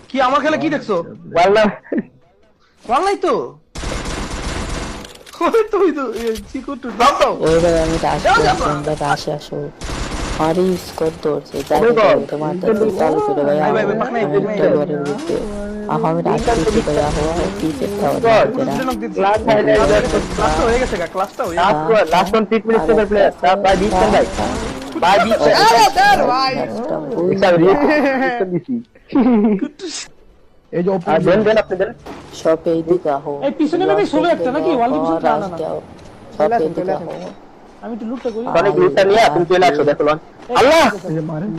কি আমার খেলে কি দেখছো? ওয়াল্লাহ ওয়াল্লাই তো ওই তো ওই তো চিকুটু দাও দাও এবার আমি রাশ যাও, যাও, দিলাম, তোমরা রাশে আসো। আরে স্কোর ধরছে, যাই ওরে বাপ, তোমার চালু করে ভাই। ভাই, ভাই, আহো, ভাই, পাকনাই, আমি পাকনাই। একটা ঘরের ভিতরে আহো, আমি রাশ দিচ্ছি ভাই। আহো পিসের খাওয়া পুরো দুটো নক দিচ্ছি। ক্লাস হাইলাইট ক্লাসটা হয়ে গেছে গা, ক্লাসটা হয়ে গেছে। লাস্ট ওয়ান 3 মিনিট সেভের প্লেয়ার ভাই দিচ্ছেন ভাই ভাই দিচ্ছেন আরে দেন ভাই। হিসাব রিয়েকশন দিছি এই যে আর দেন দেন আপনি দেন সব এইদিকে আহো। এই পিছনে নাকি ষোলো একটা নাকি? ওয়াল ডিভিশন না, না, না। সব এইদিকে আহো। আমি একটু লুটটা করি। অনেক লুটটা নিয়ে তুমি চলে আসো দেখো লন আল্লাহ এই যে মারেন।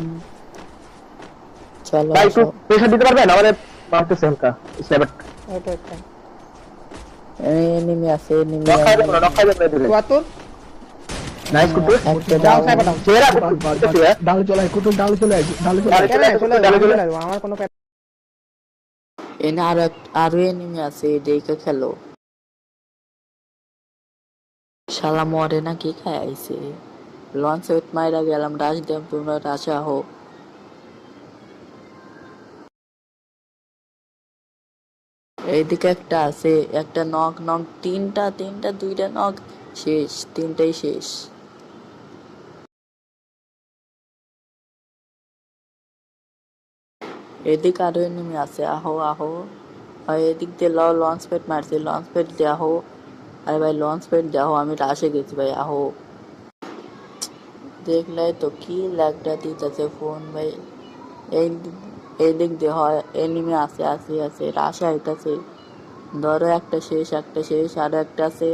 চলো ভাই একটু আসো। প্রেসার দিতে পারবেন আমাদের মারতেছে হালকা স্ন্যাপার এনিমি আছে, এনিমি রক্ষা দেব না রক্ষা দেব না দিলে 74 নাইস কুটু একটা দাও দাও। সাইবা দাও। চেরা ডালে চলে আয়, কুটুল ডালে চলে আয়, ডালে চলে আয়। চলে আমার কোনো এনে আরো এনিমি আছে, দেখে খেলো। শালা মরে না কি খায় আইছে। লঞ্চ উইথ মাইরা গেলাম, রাশ দেব, তোমরা রাশে আহো। এইদিকে একটা আছে, একটা নক নক, তিনটা দুইটা নক শেষ, তিনটাই শেষ। এদিকে আরো এনিমি আছে, আহো আহো। আর এদিক দিয়ে লঞ্চ প্যাড মারছে, লঞ্চ প্যাড দিয়ে আহো। আরে ভাই লঞ্চ প্যাড যাও, আমি রাশে গেছি ভাই, আহো। দেখলে তো কি লাগটা দিতেছে ফোন ভাই। এই এই দিক দিয়ে হয় এনিমি আছে আছে আছে, রাশে আইতাছে। ধরো একটা শেষ, আরো একটা আছে।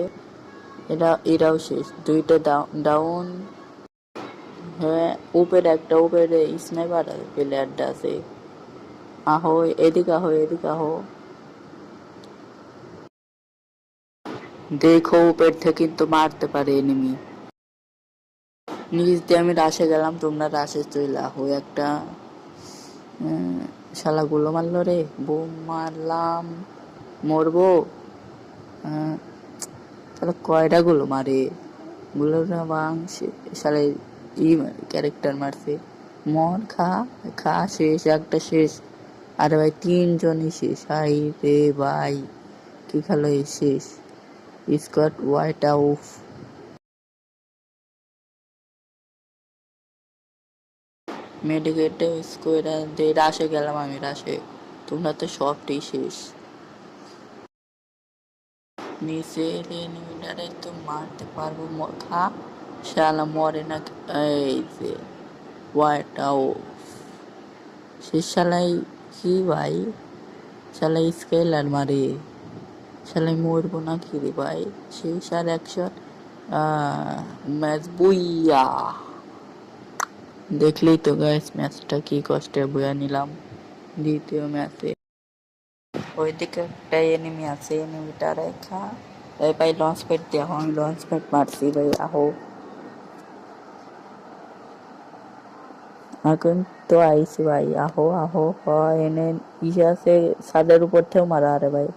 এরাও শেষ, দুইটা ডাউন। হ্যাঁ উপরে স্নাইপার প্লেয়ারটা আছে। আহো এদিকে আহো, এদিকে আহো। দেখো উপর থেকে কিন্তু মারতে পারে এনিমি। নিচ দিয়ে আমি রাশে গেলাম, তোমরা রাশে চলে আহো। একটা শালা গুলো মারলো রে, বোম মারলাম, মরবো। তাহলে কয়টা গুলো মারে, গুলো শালা ক্যারেক্টার মারছে। মর খা খা, শেষ একটা শেষ। আরে ভাই তিনজনই শেষ, হাই রে ভাই কি খেলো এই শেষ। Scott White out. মেডিকেটে স্কোয়ার দিয়ে রাশে গেলাম আমি, রাশে। তোমরা তো সবটাই শেষ। নিচের এনিমিটারে তো মারতে পারবো, খা শালা মরে না। এই যে হোয়াইট আউট সে শালাই কি ভাই, শালাই স্কেলার মারে, শালাই মরবো না কি রে ভাই। সেই সার 100 ম্যাচ বুইয়া। দেখলেই তো গাইস ম্যাচটা কি কষ্টে বইয়া নিলাম দ্বিতীয় ম্যাচে। ওইদিকে একটা এনিমি আছে, এনিমিটা রেখা। এই ভাই লঞ্চ প্যাড দিয়ে আহো, আমি লঞ্চ প্যাড মারছি ভাই, আহো। এখন তো আইসি ভাই, আহো আহো। এনে ইসে আছে, ছাদের উপর থেকেও মারা। আরে ভাই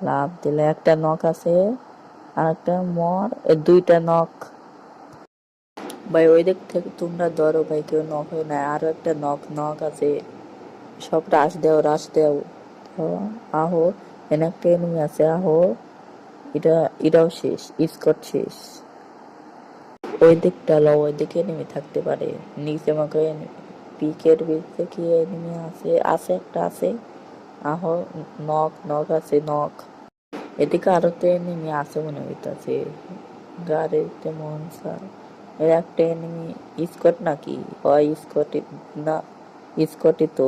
লাভ দিলে একটা নক আছে, আর একটা মর, দুইটা নক ভাই। ওই দিক থেকে তোমরা ধরো ভাই, কেউ নক হয় না। আরো একটা নক আছে, সব রাশ দেও। আহো এনে একটা এনিমি আছে, আহো। এটাও শেষ, স্কট শেষ। ওই দিকটা লো, ওই দিকে এনিমি থাকতে পারে। নিচে আমাকে পিকের ভিতরে কি এনিমি আছে একটা আছে। আহো নক আছে, নক। এদিকে আরো তো এনিমি আছে মনে হইতাছে গাড়িতে মনসার। এর একটা এনিমি স্কট নাকি হয়, স্কট না, স্কটই তো।